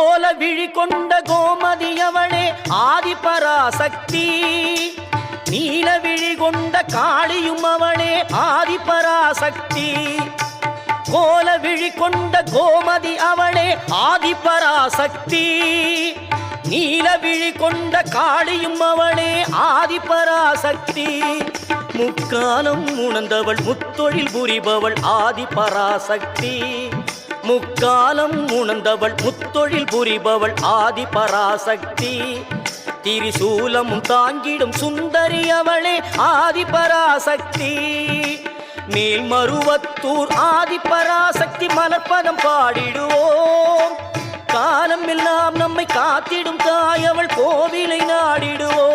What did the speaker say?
கோல விழி கொண்ட கோமதியவளே ஆதிபராசக்தி. நீல விழி கொண்ட காளியும் அவளே ஆதிபராசக்தி. கோல விழி கொண்ட கோமதி அவளே ஆதிபராசக்தி. நீல விழி கொண்ட காளியும் அவளே ஆதிபராசக்தி. முக்காலம் உணர்ந்தவள் முத்தொழில் புரிபவள் ஆதிபராசக்தி. முக்காலம் உணர்ந்தவள் முத்தொழில் புரிபவள் ஆதிபராசக்தி. திரிசூலமும் தாங்கிடும் சுந்தரி அவளே ஆதிபராசக்தி. மேல்மருவத்தூர் ஆதிபராசக்தி மலர்பதம் பாடிடுவோம். காலம் எல்லாம் நம்மை காத்திடும் தாய் அவள் கோவிலை நாடிடுவோம்.